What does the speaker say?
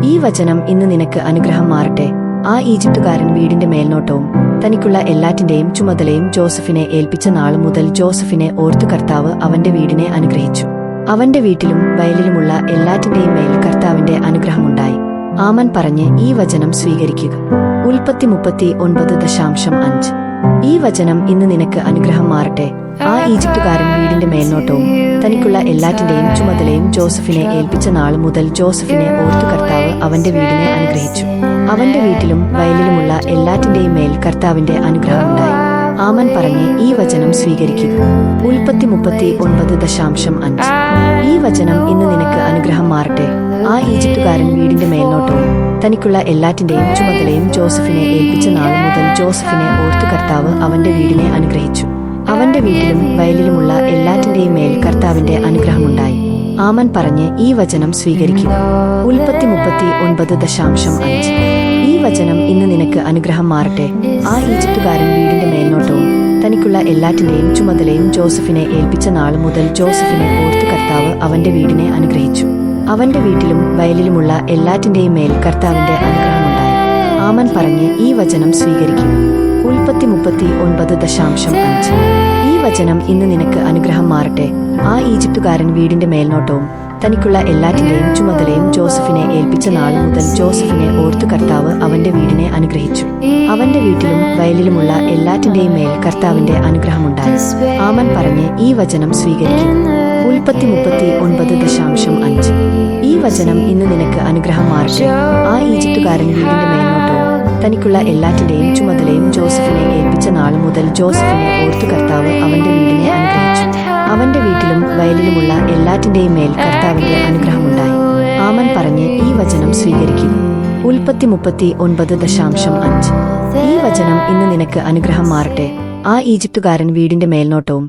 ഈ വചനം ഇന്ന് നിനക്ക് അനുഗ്രഹം മാറട്ടെ. ആ ഈജിപ്തുകാരൻ വീടിന്റെ മേൽനോട്ടവും തനിക്കുള്ള എല്ലാറ്റിന്റെയും ചുമതലയും ജോസഫിനെ ഏൽപ്പിച്ച നാളു മുതൽ ജോസഫിനെ ഓർത്തു കർത്താവ് അവന്റെ വീടിനെ അനുഗ്രഹിച്ചു. അവന്റെ വീട്ടിലും വയലിലുമുള്ള എല്ലാറ്റിന്റെയും മേൽ കർത്താവിന്റെ അനുഗ്രഹമുണ്ടായി. ആമൻ പറഞ്ഞ് ഈ വചനം സ്വീകരിക്കുക. ഉൽപ്പത്തി 39:5. ഈ വചനം ഇന്ന് നിനക്ക് അനുഗ്രഹം മാറട്ടെ. ആ ഈജിപ്തുകാരൻ വീടിന്റെ മേൽനോട്ടവും തനിക്കുള്ള എല്ലാറ്റിന്റെയും ചുമതലയും ജോസഫിനെ ഏൽപ്പിച്ച നാളു മുതൽ ജോസഫിനെ ഓർത്തു കർത്താവ് അവന്റെ വീടിനെ അനുഗ്രഹിച്ചു. അവന്റെ വീട്ടിലും വയലിലുമുള്ള എല്ലാറ്റിന്റെയും മേൽ കർത്താവിന്റെ അനുഗ്രഹമുണ്ടായി. ആമൻ പറഞ്ഞ് ഈ വചനം സ്വീകരിക്കുക. ഉൽപ്പത്തി 39:5. ഈ വചനം ഇന്ന് നിനക്ക് അനുഗ്രഹം മാറട്ടെ. ആ ഈജിപ്തുകാരൻ വീടിന്റെ മേൽനോട്ടവും തനിക്കുള്ള എല്ലാറ്റിന്റെയും ചുമതലയും ജോസഫിനെ ഏൽപ്പിച്ച നാളു മുതൽ ജോസഫിനെ ഓർത്തു കർത്താവ് അവന്റെ വീടിനെ അനുഗ്രഹിച്ചു. അവന്റെ വീട്ടിലും വയലിലുമുള്ള എല്ലാറ്റിന്റെയും മേൽ കർത്താവിന്റെ അനുഗ്രഹമുണ്ടായി. ആമൻ പറഞ്ഞ് ഈ വചനം സ്വീകരിക്കുക. ഉൽപ്പത്തി 39:5. ഈ വചനം ഇന്ന് നിനക്ക് അനുഗ്രഹം മാറട്ടെ. ആ ഈജിപ്തുകാരൻ വീടിന്റെ മേൽനോട്ടവും തനിക്കുള്ള എല്ലാറ്റിന്റെയും ചുമതലയും ജോസഫിനെ ഏൽപ്പിച്ച നാളു മുതൽ ജോസഫിനെ ഓർത്തു കർത്താവ് അവന്റെ വീടിനെ അനുഗ്രഹിച്ചു. അവന്റെ വീട്ടിലും വയലിലുമുള്ള എല്ലാറ്റിന്റെയും മേൽ കർത്താവിന്റെ അനുഗ്രഹമുണ്ടായി. ആമൻ പറഞ്ഞ് ഈ വചനം സ്വീകരിക്കുക. ഉൽപ്പത്തി 39:5. ഈ വചനം ഇന്ന് നിനക്ക് അനുഗ്രഹം മാറട്ടെ. ആ ഈജിപ്തുകാരൻ വീടിന്റെ മേൽനോട്ടവും തനിക്കുള്ള എല്ലാറ്റിന്റെയും ചുമതലയും ജോസഫിനെ ഏൽപ്പിച്ച നാളു മുതൽ ജോസഫിനെ ഓർത്തു കർത്താവ് അവന്റെ വീടിനെ അനുഗ്രഹിച്ചു. അവന്റെ വീട്ടിലും വയലിലുമുള്ള എല്ലാറ്റിന്റെയും മേൽ കർത്താവിന്റെ അനുഗ്രഹമുണ്ടായി. ആമൻ പറഞ്ഞ് ഈ വചനം സ്വീകരിക്കുക. ഉൽപ്പത്തി 39:5. ഈ വചനം ഇന്ന് നിനക്ക് അനുഗ്രഹം മാറട്ടെ. ആ ഈജിപ്തുകാരൻ വീടിന്റെ മേൽനോട്ടവും തനിക്കുള്ള എല്ലാറ്റിന്റെയും ചുമതലയും ജോസഫിനെ ഏൽപ്പിച്ച നാളു മുതൽ ജോസഫിനെ ഓർത്തു കർത്താവ് അവന്റെ വീടിനെ അനുഗ്രഹിച്ചു. അവന്റെ വീട്ടിലും വയലിലുമുള്ള എല്ലാറ്റിന്റെയും മേൽ കർത്താവിന്റെ അനുഗ്രഹമുണ്ടായി. ആമൻ പറഞ്ഞ് ഈ വചനം സ്വീകരിക്കുക. ഉൽപ്പത്തി 39:5. ഈ വചനം ഇന്ന് നിനക്ക് അനുഗ്രഹം മാറട്ടെ. ആ ഈജിപ്തുകാരൻ വീടിന്റെ മേൽനോട്ടവും